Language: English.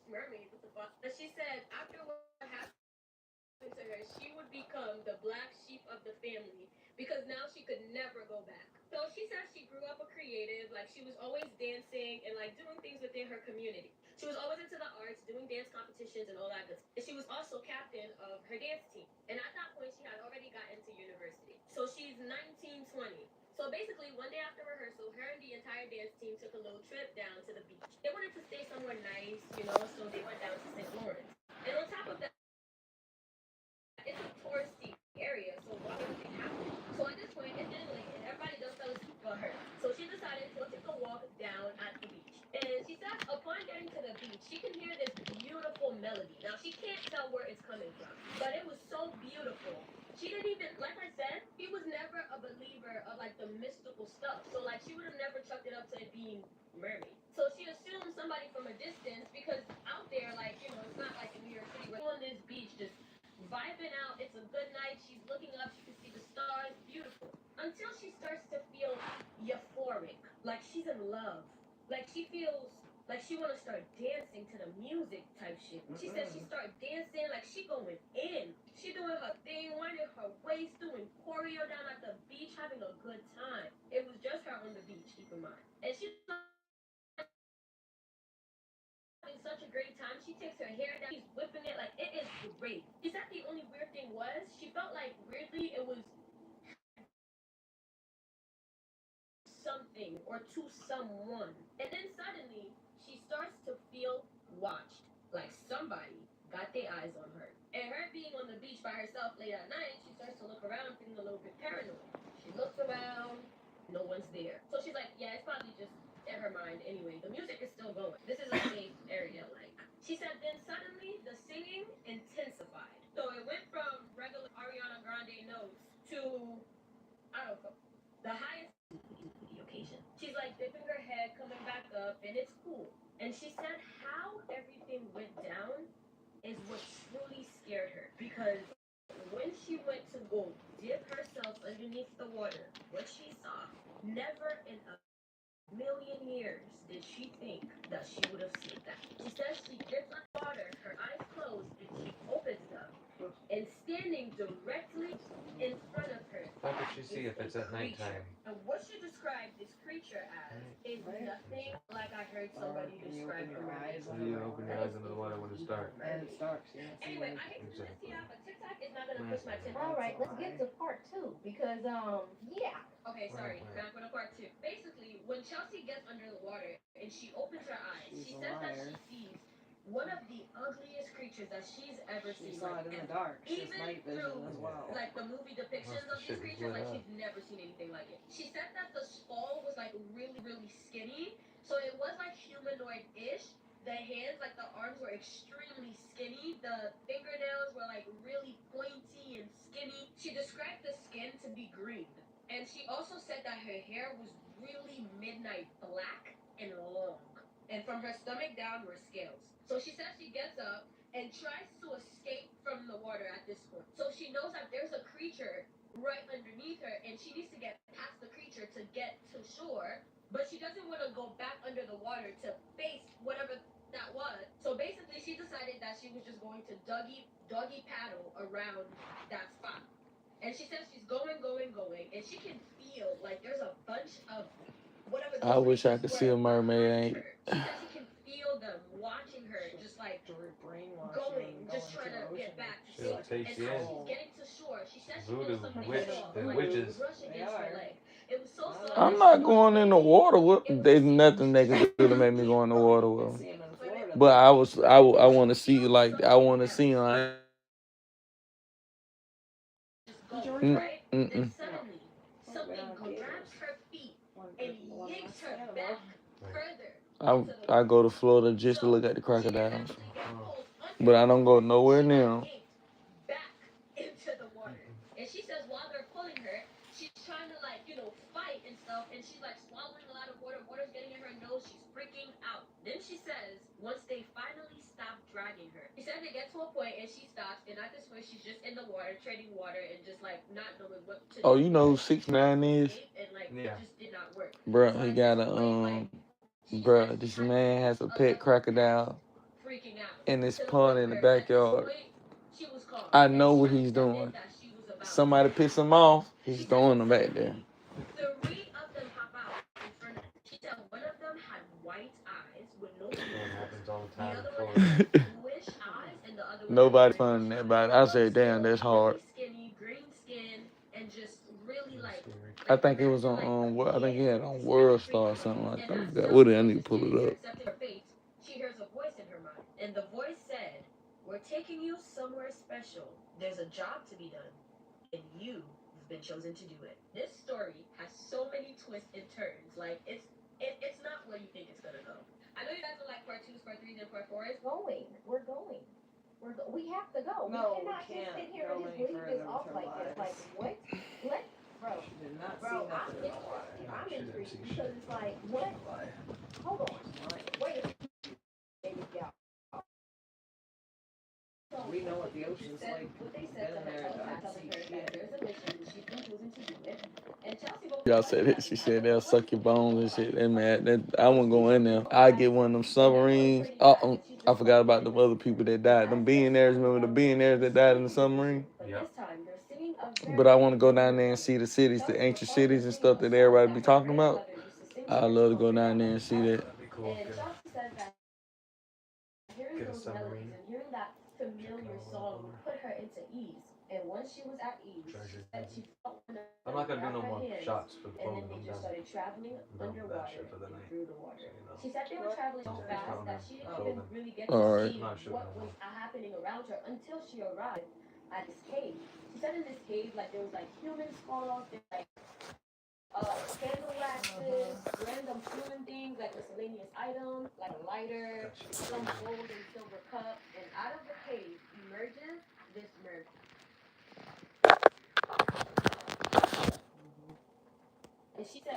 mermaid. What the fuck? But she said after what happened to her, she would become the black sheep of the family because now she could never go back. So she said she grew up a creative, like she was always dancing and like doing things within her community. She was always into the arts, doing dance competitions and all that good stuff. And she was also captain of her dance team. And at that point, she had already gotten to university. So she's 19, 20. So basically, one day after rehearsal, her and the entire dance team took a little trip down to the beach. They wanted to stay somewhere nice, so they went down to St. Lawrence. And on top of that, it's a touristy area, so why would they have to? So at this point, it's getting late, and everybody done fell asleep but her. So she decided to take a walk down at the beach. And she said upon getting to the beach, she can hear this beautiful melody. Now, she can't tell where it's coming from, but it was so beautiful. She didn't even, like I said, he was never a believer of like the mystical stuff. So like she would have never chucked it up to it being mermaid. So she assumed somebody from a distance because out there, like, it's not like in New York City. We're on this beach just vibing out. It's a good night. She's looking up. She can see the stars. Beautiful. Until she starts to feel euphoric. Like she's in love. Like she feels like she want to start dancing to the music type shit. She said she started dancing like she going in. She doing her thing, winding her waist, doing choreo down at the beach, having a good time. It was just her on the beach, keep in mind. And she's having such a great time. She takes her hair down, she's whipping it, like it is great. She said the only weird thing was she felt like weirdly it was something or to someone. And then suddenly she starts to feel watched. Like somebody got their eyes on her. And her being on the beach by herself late at night, she starts to look around feeling a little bit paranoid. She looks around, no one's there. So she's like, yeah, it's probably just in her mind anyway. The music is still going. This is a safe area, like. She said then suddenly the singing intensified. So it went from regular Ariana Grande notes to, I don't know, the highest the occasion. She's like dipping her head, coming back up, and it's cool. And she said how everything went down is what truly scared her because when she went to go dip herself underneath the water, what she saw, never in a million years did she think that she would have seen that. She says she dips on water, her eyes closed, and she opens them. And standing directly in front of her How could she see is if a it's at creature. nighttime? And what she described this creature as is nothing like I heard somebody describe a mermaid. So you open your eyes under the water when it's dark. And it's dark, so you don't see Anyway, I anything. hate to do this to Exactly. y'all, but TikTok is not gonna push my tip. All right, let's get to part two because yeah. Okay, sorry. Right. Back with a part two. Basically, when Chelsea gets under the water and she opens her eyes, She's she a says that liar. she sees one of the ugliest creatures that she's ever She seen. saw Like, it in the ever. dark. She has Even night vision through as well. like the movie depictions Once the of these shit was creatures, lit like up. she's never seen anything like it. She said that the skull was like really, really skinny, so it was like humanoid-ish. The hands, like the arms, were extremely skinny. The fingernails were like really pointy and skinny. She described the skin to be green, and she also said that her hair was really midnight black and long, and from her stomach down were scales. So she says she gets up and tries to escape from the water at this point. So she knows that there's a creature right underneath her, and she needs to get past the creature to get to shore. But she doesn't want to go back under the water to face whatever that was. So basically, she decided that she was just going to doggy paddle around that spot. And she says she's going, and she can feel like there's a bunch of whatever I those wish I creatures could see were a mermaid. behind her. She says she can feel them watching her, just like Brainwashing going, and just going trying to to the get ocean. back to She'll shore. take And you as in. she's getting to shore, she says she Voodoo feels something witch. soft, They're like witches. brush They against her are. leg. It was so soft. I'm that not she going in the water with them. There's nothing they can do to make me go in the water with You them. see them in Florida. But I want to see I want to see like just go, mm, right? mm, Then mm. suddenly, something grabs her feet and yanks her back further into the I water. go to Florida just to So look at the she crocodiles, eventually gets Oh. pulled but I under don't go and nowhere she near got 'em. yanked back into the water. And she says while they're pulling her, she's trying to like, fight and stuff, and she's like swallowing a lot of water. Water's getting in her nose. She's freaking out. Then she says, once they finally stop dragging her, she said they get to a point and she stops, and at this point she's just in the water, treading water, and just like not knowing what to Oh, do. you know who She tried 6ix9ine to is? escape, and like Yeah. it just did not work. Bruh, So he at got this a point, like she just bruh, said this she had man has a a pet level of panic, crocodile. freaking out. in this To the pond point in the where at this backyard. point, she was calm. I And know what she he's accepted doing. that she was about Somebody piss him off, he's She throwing said them back there. 3 of them pop out in front of her. She said one of them had white eyes with no That pupils. happens all the The time in other one Florida. had bluish eyes, and the other one Nobody had finding reddish that eyes. body. I But said, damn, still that's hard. really skinny, green skin, and just really like I think it was on I think he had on World Star or something like that. I forgot. What I need to pull it up. accepting her fate, she hears a voice in her mind, and the voice said, "We're taking you somewhere special. There's a job to be done, and you've been chosen to do it." This story has so many twists and turns. Like it's not where you think it's gonna go. I know you guys are like part 2s, part 3s, and part 4s. We're going. We have to go. No, we we cannot can't just sit here go and just any leave further this off with like our this. Like, lives. what? Let, bro, She did not see bro, I'm nothing in the intrigued. water. I'm She didn't intrigued see because shit. it's like, what? Hold on. Wait a minute, baby girl. So, We know what the ocean's like. what they We've said to been her, there, telling done her see that shit. there's a mission, she's been chosen to do it. And Chelsea goes, Y'all said it. She said they'll suck your bones and shit. They mad. I wouldn't go in there. I get one of them submarines. I forgot about the other people that died. Them billionaires. Remember the billionaires that died in the submarine? Yep. But I want to go down there and see the cities, the ancient cities and stuff that everybody be talking about. I love to go down there and see that. That'd be cool. And Chelsea says that hearing Get a those melodies submarine. and hearing that familiar song would put her into ease. And once she was at ease, Treasure. she said she felt one of I'm not gonna do grab no her more hands, shots for the and then clothing. they I'm just done. started traveling I'm done with that underwater shit for the and night. through the water. So, you know. She said they were traveling so Just fast telling that them. she didn't Told even them. really get All to right. see I'm not sure what no was more. happening around her until she arrived at this cave. She said in this cave, like there was like human skulls, there's like candle waxes, random human things like miscellaneous items, like a lighter, some gold and silver cup, and out of the cave emerges this mermaid. And she said